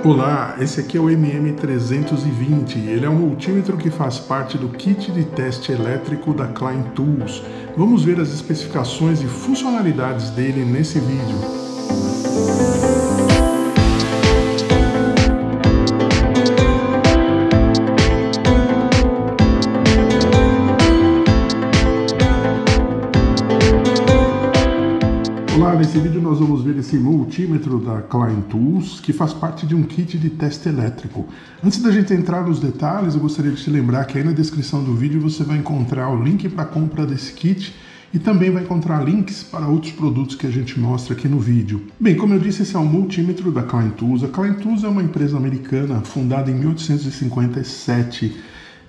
Olá, esse aqui é o MM320, ele é um multímetro que faz parte do kit de teste elétrico da Klein Tools. Vamos ver as especificações e funcionalidades dele nesse vídeo. Olá, nesse vídeo nós vamos ver esse multímetro da Klein Tools, que faz parte de um kit de teste elétrico. Antes da gente entrar nos detalhes, eu gostaria de te lembrar que aí na descrição do vídeo você vai encontrar o link para a compra desse kit e também vai encontrar links para outros produtos que a gente mostra aqui no vídeo. Bem, como eu disse, esse é um multímetro da Klein Tools. A Klein Tools é uma empresa americana fundada em 1857.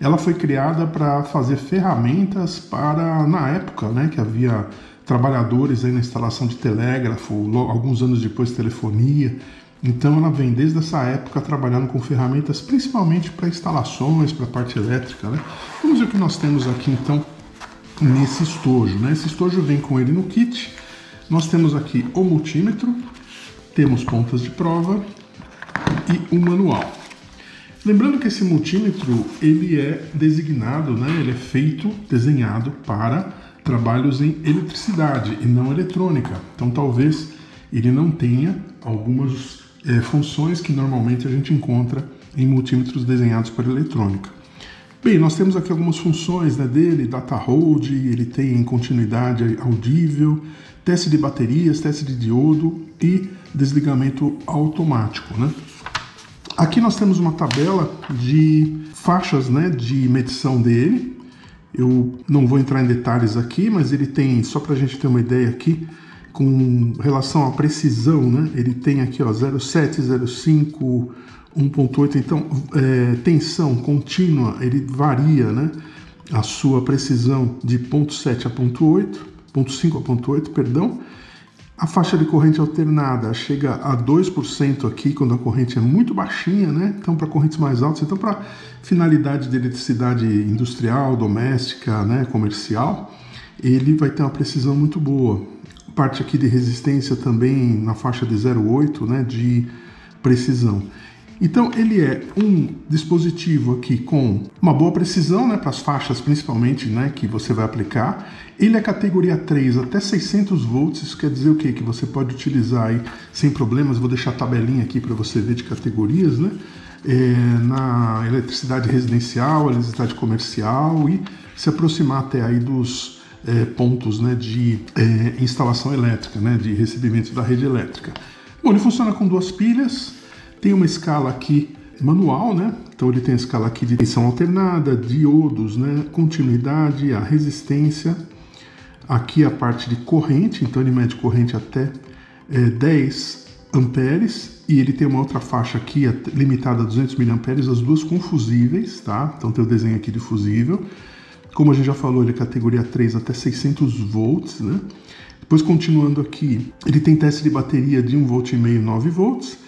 Ela foi criada para fazer ferramentas para, na época, né, que havia trabalhadores aí na instalação de telégrafo, alguns anos depois telefonia. Então ela vem desde essa época trabalhando com ferramentas principalmente para instalações, para a parte elétrica, né? Vamos ver o que nós temos aqui então nesse estojo, né? Esse estojo vem com ele no kit. Nós temos aqui o multímetro, temos pontas de prova e o manual. Lembrando que esse multímetro ele é designado, né? Ele é feito, desenhado para trabalhos em eletricidade e não eletrônica. Então talvez ele não tenha algumas funções que normalmente a gente encontra em multímetros desenhados para eletrônica. Bem, nós temos aqui algumas funções, né, dele, data hold, ele tem continuidade audível, teste de baterias, teste de diodo e desligamento automático, né? Aqui nós temos uma tabela de faixas, né, de medição dele. Eu não vou entrar em detalhes aqui, mas ele tem, só para a gente ter uma ideia aqui, com relação à precisão, né? Ele tem aqui, ó, 0,7, 0,5, 1,8. Então, tensão contínua, ele varia, né? A sua precisão de 0,7 a 0,8, 0,5 a 0,8, perdão. A faixa de corrente alternada chega a 2% aqui, quando a corrente é muito baixinha, né? Então, para correntes mais altas, então para finalidade de eletricidade industrial, doméstica, né, comercial, ele vai ter uma precisão muito boa. Parte aqui de resistência também na faixa de 0,8, né, de precisão. Então ele é um dispositivo aqui com uma boa precisão, né, para as faixas principalmente, né, que você vai aplicar. Ele é categoria 3 até 600 volts, isso quer dizer o quê? Que você pode utilizar aí sem problemas. Vou deixar a tabelinha aqui para você ver de categorias, né? Na eletricidade residencial, eletricidade comercial e se aproximar até aí dos pontos, né, de instalação elétrica, né, de recebimento da rede elétrica. Bom, ele funciona com duas pilhas. Tem uma escala aqui manual, né? Então ele tem a escala aqui de tensão alternada, diodos, né? Continuidade, a resistência. Aqui a parte de corrente, então ele mede corrente até 10 amperes. E ele tem uma outra faixa aqui limitada a 200 miliamperes, as duas com fusíveis, tá? Então tem o desenho aqui de fusível. Como a gente já falou, ele é categoria 3 até 600 volts, né? Depois continuando aqui, ele tem teste de bateria de 1,5 V, 9 volts.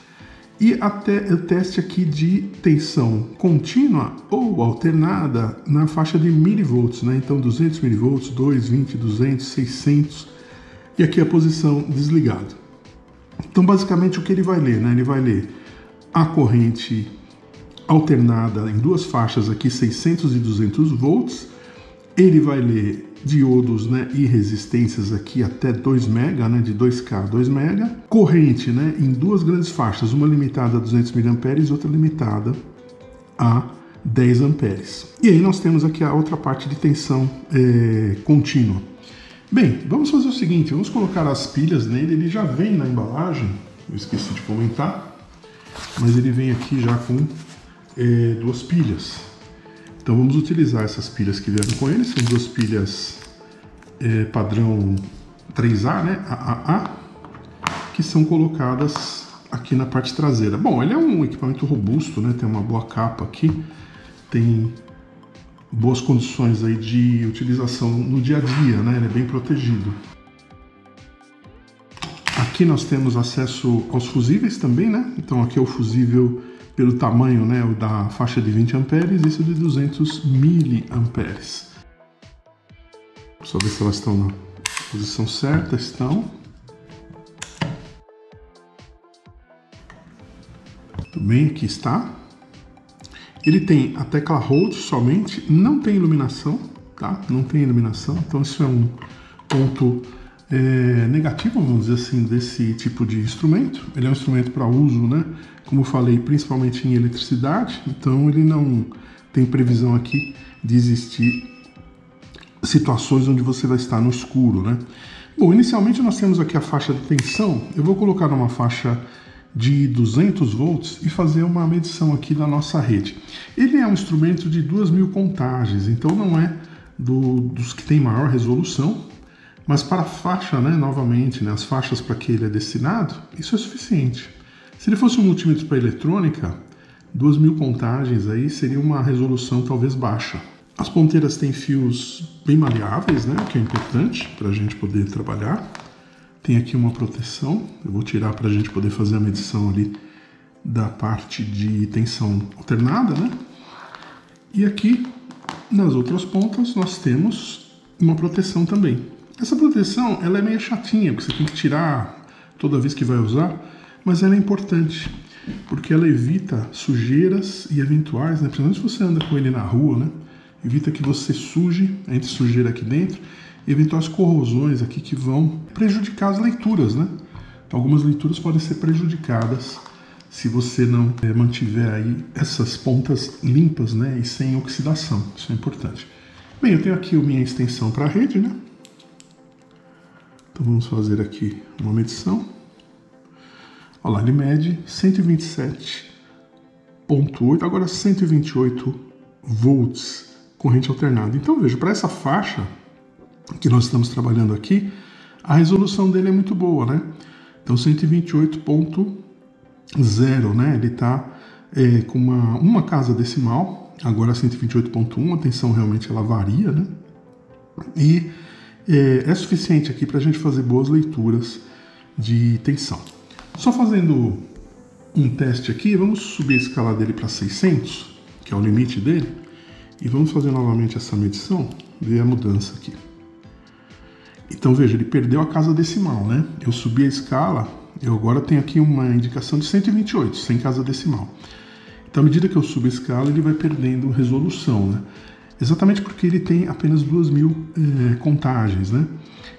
E até o teste aqui de tensão contínua ou alternada na faixa de milivolts, né? Então 200 milivolts, 2, 20, 200, 600 e aqui a posição desligado. Então basicamente o que ele vai ler, né? Ele vai ler a corrente alternada em duas faixas aqui, 600 e 200 volts. Ele vai ler diodos, né, e resistências aqui até 2 mega, né, de 2K a 2 mega. Corrente, né, em duas grandes faixas, uma limitada a 200 miliamperes e outra limitada a 10 amperes. E aí nós temos aqui a outra parte de tensão contínua. Bem, vamos fazer o seguinte, vamos colocar as pilhas nele. Ele já vem na embalagem, eu esqueci de comentar, mas ele vem aqui já com duas pilhas. Então vamos utilizar essas pilhas que vieram com ele, são duas pilhas padrão 3A, né, AAA, que são colocadas aqui na parte traseira. Bom, ele é um equipamento robusto, né, tem uma boa capa aqui, tem boas condições aí de utilização no dia a dia, né, ele é bem protegido. Aqui nós temos acesso aos fusíveis também, né, então aqui é o fusível pelo tamanho, né, da faixa de 20 amperes, isso de 200 miliamperes. Só ver se elas estão na posição certa. Estão. Muito Bem, aqui está. Ele tem a tecla Hold somente, não tem iluminação, tá? Não tem iluminação, então isso é um ponto negativo, vamos dizer assim, desse tipo de instrumento. Ele é um instrumento para uso, né? Como eu falei, principalmente em eletricidade, então ele não tem previsão aqui de existir situações onde você vai estar no escuro, né? Bom, inicialmente nós temos aqui a faixa de tensão. Eu vou colocar numa faixa de 200 volts e fazer uma medição aqui da nossa rede. Ele é um instrumento de 2.000 contagens, então não é dos que tem maior resolução, mas para a faixa, né, novamente, né, as faixas para que ele é destinado, isso é suficiente. Se ele fosse um multímetro para eletrônica, 2.000 contagens aí seria uma resolução talvez baixa. As ponteiras têm fios bem maleáveis, né, o que é importante para a gente poder trabalhar. Tem aqui uma proteção, eu vou tirar para a gente poder fazer a medição ali da parte de tensão alternada, né? E aqui, nas outras pontas, nós temos uma proteção também. Essa proteção, ela é meio chatinha, porque você tem que tirar toda vez que vai usar, mas ela é importante, porque ela evita sujeiras e eventuais, né? Principalmente se você anda com ele na rua, né? Evita que você suje, entre sujeira aqui dentro, e eventuais corrosões aqui que vão prejudicar as leituras, né? Algumas leituras podem ser prejudicadas se você não mantiver aí essas pontas limpas, né? E sem oxidação, isso é importante. Bem, eu tenho aqui a minha extensão para a rede, né? Então vamos fazer aqui uma medição. Olha lá, ele mede 127,8, agora 128 volts. Corrente alternada. Então veja, para essa faixa que nós estamos trabalhando aqui, a resolução dele é muito boa, né? Então 128.0, né? Ele está com uma casa decimal, agora 128.1, a tensão realmente ela varia, né? E é suficiente aqui para a gente fazer boas leituras de tensão. Só fazendo um teste aqui, vamos subir a escala dele para 600, que é o limite dele. E vamos fazer novamente essa medição, ver a mudança aqui. Então veja, ele perdeu a casa decimal, né? Eu subi a escala, eu agora tenho aqui uma indicação de 128, sem casa decimal. Então à medida que eu subo a escala, ele vai perdendo resolução, né? Exatamente porque ele tem apenas 2.000 contagens, né?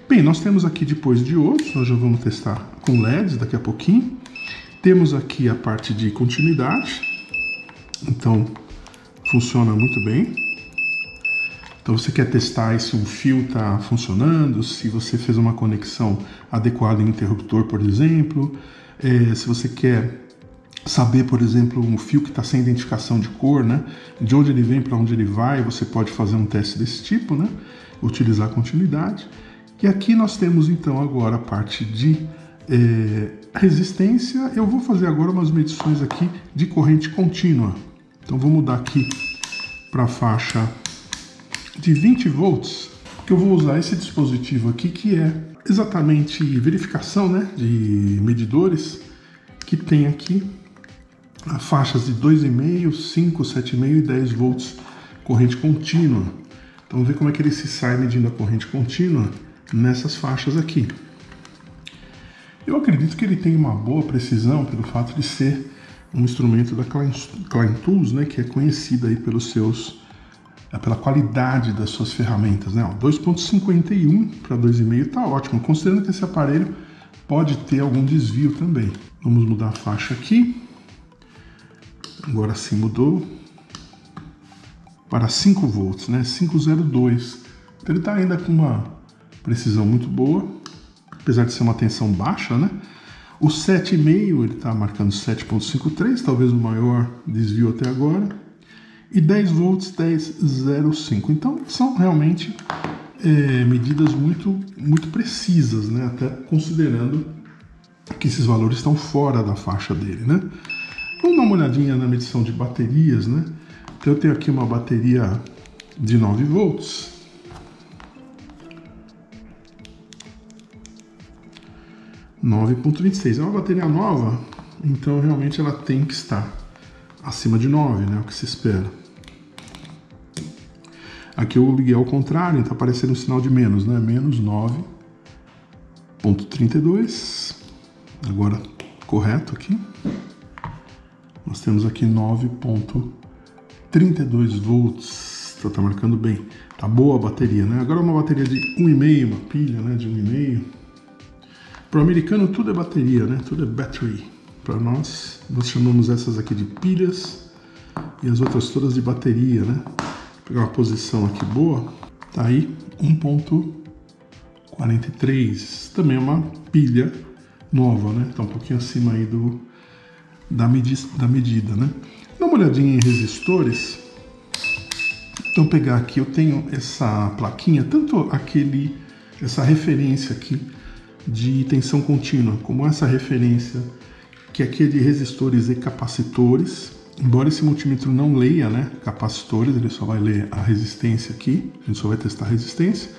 Bem, nós temos aqui depois diodos, nós já vamos testar com LEDs daqui a pouquinho. Temos aqui a parte de continuidade, então funciona muito bem. Então você quer testar se um fio está funcionando, se você fez uma conexão adequada em interruptor, por exemplo. Se você quer saber, por exemplo, um fio que está sem identificação de cor, né? De onde ele vem, para onde ele vai, você pode fazer um teste desse tipo, né? Utilizar a continuidade. E aqui nós temos então agora a parte de resistência. Eu vou fazer agora umas medições aqui de corrente contínua. Então vou mudar aqui para a faixa de 20 volts, que eu vou usar esse dispositivo aqui, que é exatamente verificação, né, de medidores, que tem aqui faixas de 2,5, 5, 7,5 e 10 volts, corrente contínua. Então vamos ver como é que ele se sai medindo a corrente contínua nessas faixas aqui. Eu acredito que ele tem uma boa precisão pelo fato de ser um instrumento da Klein Tools, né, que é conhecida aí pela qualidade das suas ferramentas, né? 2,51 para 2,5 está ótimo, considerando que esse aparelho pode ter algum desvio também. Vamos mudar a faixa aqui. Agora sim mudou para 5 volts, né? 502. Então ele está ainda com uma precisão muito boa, apesar de ser uma tensão baixa, né? O 7,5 ele está marcando 7,53, talvez o maior desvio até agora. E 10 volts, 10,05. Então são realmente medidas muito precisas, né? Até considerando que esses valores estão fora da faixa dele, né? Vamos dar uma olhadinha na medição de baterias, né? Então eu tenho aqui uma bateria de 9 volts. – 9,26. É uma bateria nova, então realmente ela tem que estar acima de 9, né? O que se espera. Aqui eu liguei ao contrário, então aparecendo um sinal de menos, né? Menos 9,32. Agora correto aqui. Nós temos aqui 9,32 volts. Então tá marcando bem. Tá boa a bateria, né? Agora uma bateria de 1,5, uma pilha, né, de 1,5. Para o americano tudo é bateria, né? Tudo é battery. Para nós chamamos essas aqui de pilhas e as outras todas de bateria, né? Vou pegar uma posição aqui boa. Tá aí 1,43. Também é uma pilha nova, né? Tá um pouquinho acima aí da medida, né? Dá uma olhadinha em resistores. Então pegar aqui, eu tenho essa plaquinha, tanto essa referência aqui de tensão contínua, como essa referência que aqui é de resistores e capacitores. Embora esse multímetro não leia, né, capacitores, ele só vai ler a resistência aqui, a gente só vai testar a resistência.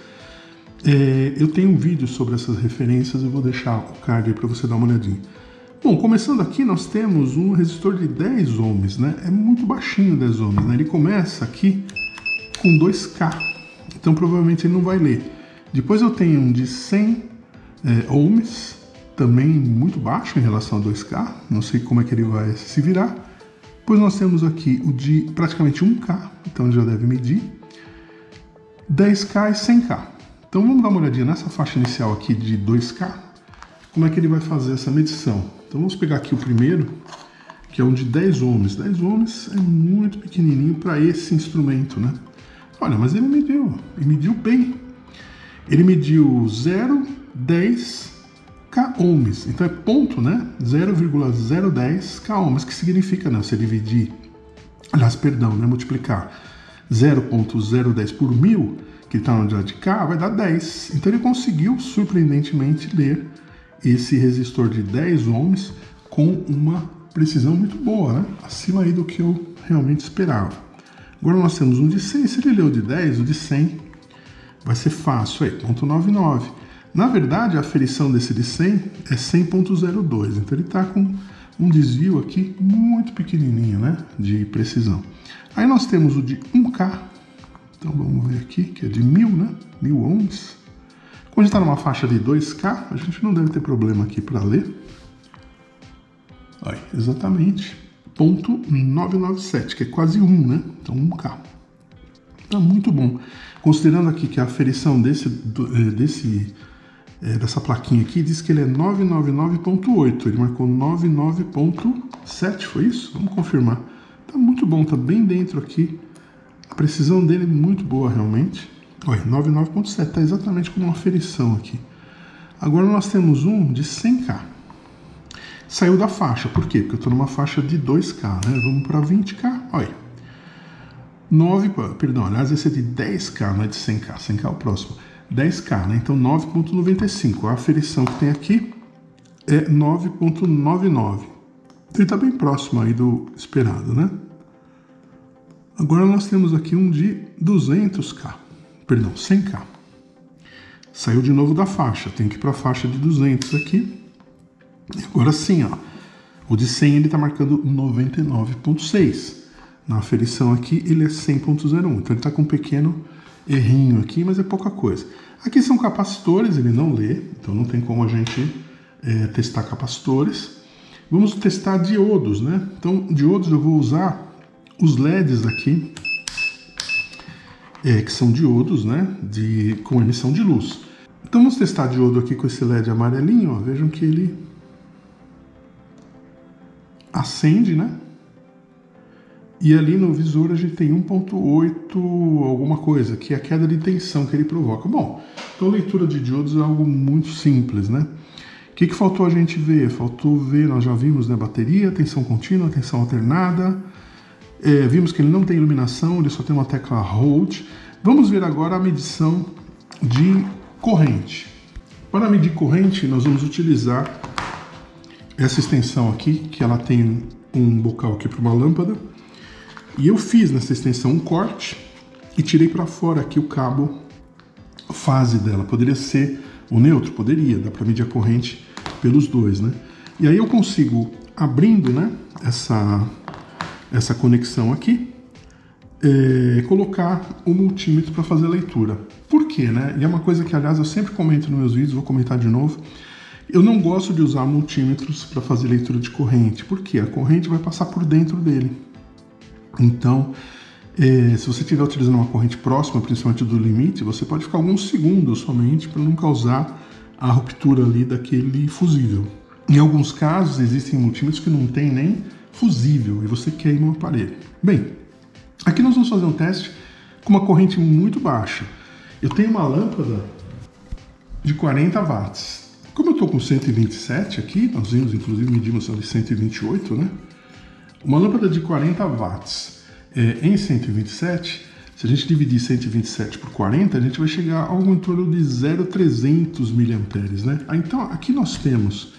Eu tenho um vídeo sobre essas referências, eu vou deixar o card aí para você dar uma olhadinha. Bom, começando aqui, nós temos um resistor de 10 ohms, né? É muito baixinho 10 ohms, né? Ele começa aqui com 2K, então provavelmente ele não vai ler. Depois eu tenho um de 100 ohms, também muito baixo em relação a 2K, não sei como é que ele vai se virar. Depois nós temos aqui o de praticamente 1K, então ele já deve medir, 10K e 100K. Então vamos dar uma olhadinha nessa faixa inicial aqui de 2K, como é que ele vai fazer essa medição. Então vamos pegar aqui o primeiro, que é um de 10 ohms. 10 ohms é muito pequenininho para esse instrumento, né? Olha, mas ele mediu bem. Ele mediu 0,10 K ohms, então é ponto, né? 0,010 K ohms, que significa, né? Se dividir, aliás, perdão, né? Multiplicar 0,010 por 1000, que está na unidade de K, vai dar 10. Então ele conseguiu, surpreendentemente, ler esse resistor de 10 ohms com uma precisão muito boa, né? Acima aí do que eu realmente esperava. Agora nós temos um de 100, se ele leu de 10, o de 100 vai ser fácil aí, 0,99. Na verdade, a aferição desse de 100 é 100,02, então ele está com um desvio aqui muito pequenininho, né, de precisão. Aí nós temos o de 1K, então vamos ver aqui, que é de 1000, né, 1000 ohms. Quando está numa faixa de 2K, a gente não deve ter problema aqui para ler. Aí, exatamente, 0,997, que é quase 1, né, então 1K. Tá muito bom. Considerando aqui que a aferição dessa plaquinha aqui diz que ele é 999,8, ele marcou 99,7, foi isso? Vamos confirmar. Tá muito bom, tá bem dentro aqui. A precisão dele é muito boa realmente. Olha, 99,7, tá exatamente como uma aferição aqui. Agora nós temos um de 100K. Saiu da faixa, por quê? Porque eu estou numa faixa de 2K, né? Vamos para 20K, olha. Aliás, esse é de 10K, não é de 100K, 100K é o próximo. 10K, né? Então 9,95. A aferição que tem aqui é 9,99. Então ele está bem próximo aí do esperado, né? Agora nós temos aqui um de 100K. Saiu de novo da faixa, tem que ir para a faixa de 200 aqui. E agora sim, ó, o de 100 ele está marcando 99,6. Na aferição aqui ele é 100,01, então ele está com um pequeno errinho aqui, mas é pouca coisa. Aqui são capacitores, ele não lê, então não tem como a gente testar capacitores. Vamos testar diodos, né? Então, diodos eu vou usar os LEDs aqui, que são diodos, né? Com emissão de luz. Então vamos testar diodo aqui com esse LED amarelinho, ó. Vejam que ele acende, né? E ali no visor a gente tem 1,8 alguma coisa, que é a queda de tensão que ele provoca. Bom, então a leitura de diodos é algo muito simples, né? O que faltou a gente ver? Faltou ver, nós já vimos, né? Bateria, tensão contínua, tensão alternada. Vimos que ele não tem iluminação, ele só tem uma tecla Hold. Vamos ver agora a medição de corrente. Para medir corrente, nós vamos utilizar essa extensão aqui, que ela tem um bocal aqui para uma lâmpada. E eu fiz nessa extensão um corte e tirei para fora aqui o cabo fase dela. Poderia ser o neutro? Poderia, dá para medir a corrente pelos dois, né? E aí eu consigo, abrindo, né, essa conexão aqui, colocar o multímetro para fazer a leitura. Por quê, né? E é uma coisa que, aliás, eu sempre comento nos meus vídeos, vou comentar de novo. Eu não gosto de usar multímetros para fazer leitura de corrente, porque a corrente vai passar por dentro dele. Então, se você estiver utilizando uma corrente próxima, principalmente do limite, você pode ficar alguns segundos somente para não causar a ruptura ali daquele fusível. Em alguns casos, existem multímetros que não tem nem fusível e você queima o aparelho. Bem, aqui nós vamos fazer um teste com uma corrente muito baixa. Eu tenho uma lâmpada de 40 watts. Como eu estou com 127 aqui, nós vimos, inclusive, medimos ali 128, né? Uma lâmpada de 40 watts em 127, se a gente dividir 127 por 40, a gente vai chegar a algo em torno de 0,300 mA, né? Então, aqui nós temos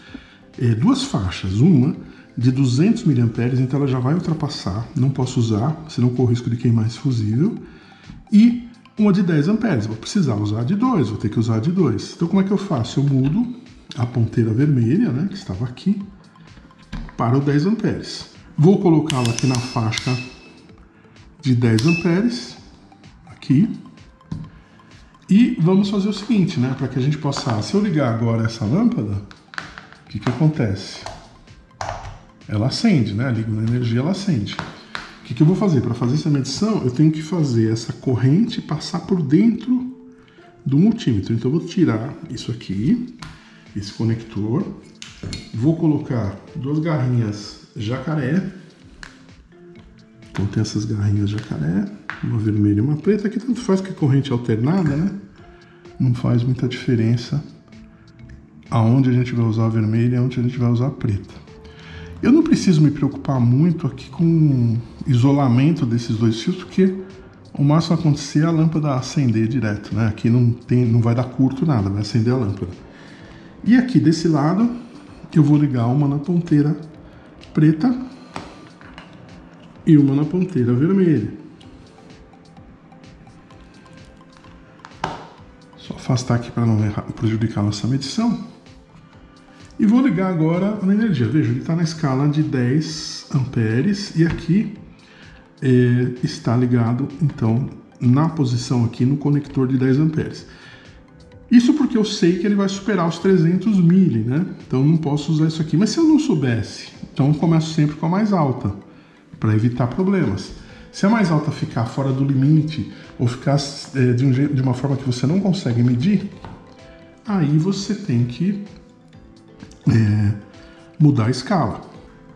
duas faixas, uma de 200 mA, então ela já vai ultrapassar, não posso usar, senão corro o risco de queimar esse fusível, e uma de 10 amperes, vou precisar usar de 2, vou ter que usar de 2. Então como é que eu faço? Eu mudo a ponteira vermelha, né, que estava aqui, para o 10 amperes. Vou colocá-la aqui na faixa de 10 amperes, aqui, e vamos fazer o seguinte, né, para que a gente possa, se eu ligar agora essa lâmpada, o que acontece? Ela acende, né, ligo na energia, ela acende. O que eu vou fazer? Para fazer essa medição, eu tenho que fazer essa corrente passar por dentro do multímetro. Então eu vou tirar isso aqui, esse conector, vou colocar duas garrinhas jacaré. Então tem essas garrinhas jacaré, uma vermelha e uma preta, que tanto faz que é corrente alternada, né? Não faz muita diferença aonde a gente vai usar a vermelha e aonde a gente vai usar a preta. Eu não preciso me preocupar muito aqui com o isolamento desses dois fios, porque o máximo a acontecer é a lâmpada acender direto, né? Aqui não vai dar curto nada, vai acender a lâmpada. E aqui desse lado, eu vou ligar uma na ponteira preta e uma na ponteira vermelha. Só afastar aqui para não prejudicar a nossa medição. E vou ligar agora na energia. Veja, ele está na escala de 10 amperes e aqui está ligado, então, na posição aqui no conector de 10 amperes. Isso porque eu sei que ele vai superar os 300 mili, né? Então não posso usar isso aqui. Mas se eu não soubesse, então eu começo sempre com a mais alta, para evitar problemas. Se a mais alta ficar fora do limite, ou ficar de uma forma que você não consegue medir, aí você tem que mudar a escala.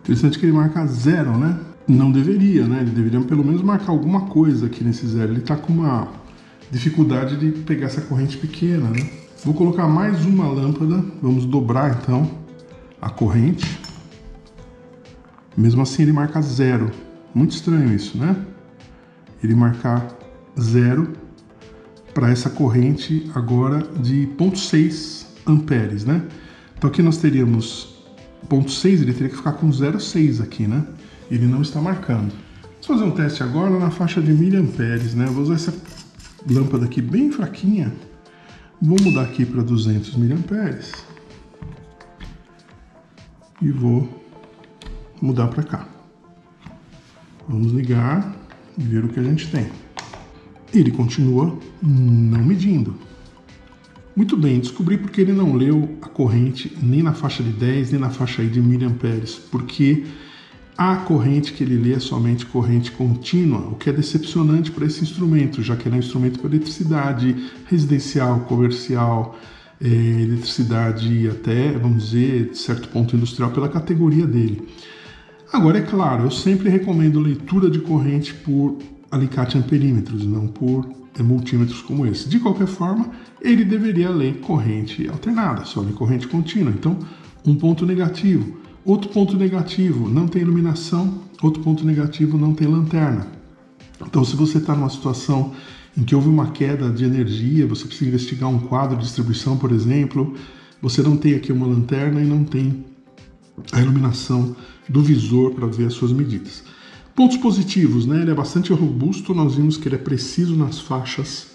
Interessante que ele marca 0, né? Não deveria, né? Ele deveria pelo menos marcar alguma coisa aqui nesse 0. Ele está com uma dificuldade de pegar essa corrente pequena, né? Vou colocar mais uma lâmpada, vamos dobrar então a corrente. Mesmo assim ele marca 0. Muito estranho isso, né? Ele marcar 0 para essa corrente agora de 0,6 amperes, né? Então aqui nós teríamos 0,6, ele teria que ficar com 0,6 aqui, né? Ele não está marcando. Vamos fazer um teste agora na faixa de miliamperes, né? Eu vou usar essa lâmpada aqui bem fraquinha. Vou mudar aqui para 200 miliamperes. E vou mudar para cá. Vamos ligar e ver o que a gente tem. Ele continua não medindo. Muito bem, descobri porque ele não leu a corrente nem na faixa de 10, nem na faixa aí de miliamperes, porque a corrente que ele lê é somente corrente contínua, o que é decepcionante para esse instrumento, já que ele é um instrumento para eletricidade residencial, comercial, eletricidade até, vamos dizer, de certo ponto industrial, pela categoria dele. Agora, é claro, eu sempre recomendo leitura de corrente por alicate amperímetros, não por multímetros como esse. De qualquer forma, ele deveria ler corrente alternada, só ler corrente contínua. Então, um ponto negativo. Outro ponto negativo, não tem iluminação. Outro ponto negativo, não tem lanterna. Então, se você está numa situação em que houve uma queda de energia, você precisa investigar um quadro de distribuição, por exemplo, você não tem aqui uma lanterna e não tem a iluminação do visor para ver as suas medidas. Pontos positivos, né? Ele é bastante robusto, nós vimos que ele é preciso nas faixas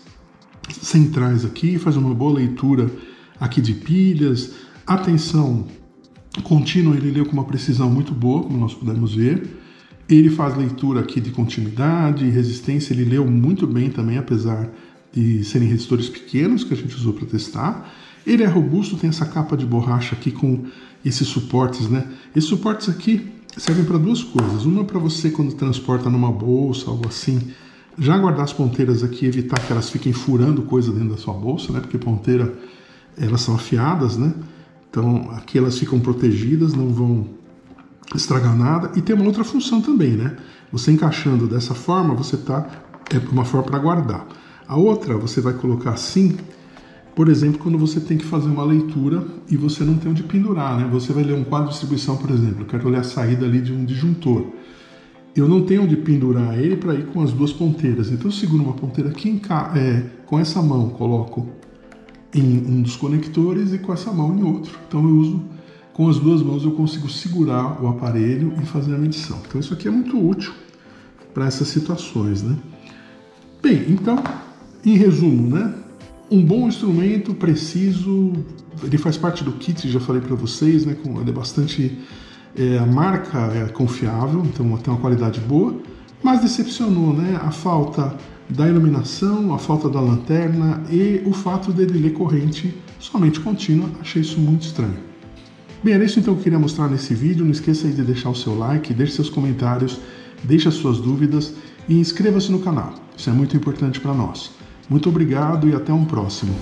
centrais aqui, faz uma boa leitura aqui de pilhas, a tensão contínua ele leu com uma precisão muito boa, como nós pudemos ver, ele faz leitura aqui de continuidade, resistência, ele leu muito bem também, apesar de serem resistores pequenos que a gente usou para testar. Ele é robusto, tem essa capa de borracha aqui com esses suportes, né? Esses suportes aqui servem para duas coisas. Uma para você, quando transporta numa bolsa, algo assim, já guardar as ponteiras aqui, evitar que elas fiquem furando coisa dentro da sua bolsa, né? Porque ponteira, elas são afiadas, né? Então aqui elas ficam protegidas, não vão estragar nada. E tem uma outra função também, né? Você encaixando dessa forma, você é uma forma para guardar. A outra, você vai colocar assim, por exemplo, quando você tem que fazer uma leitura e você não tem onde pendurar, né? Você vai ler um quadro de distribuição, por exemplo, eu quero ler a saída ali de um disjuntor. Eu não tenho onde pendurar ele para ir com as duas ponteiras. Então eu seguro uma ponteira aqui, com essa mão coloco em um dos conectores e com essa mão em outro. Então eu uso, com as duas mãos eu consigo segurar o aparelho e fazer a medição. Então isso aqui é muito útil para essas situações, né? Bem, então, em resumo, né? Um bom instrumento, preciso, ele faz parte do kit, já falei para vocês, né? Ele é bastante... a marca é confiável, então tem uma qualidade boa, mas decepcionou, né? A falta da iluminação, a falta da lanterna e o fato dele ler corrente somente contínua, achei isso muito estranho. Bem, era isso então que eu queria mostrar nesse vídeo. Não esqueça aí de deixar o seu like, deixe seus comentários, deixe as suas dúvidas e inscreva-se no canal. Isso é muito importante para nós. Muito obrigado e até um próximo.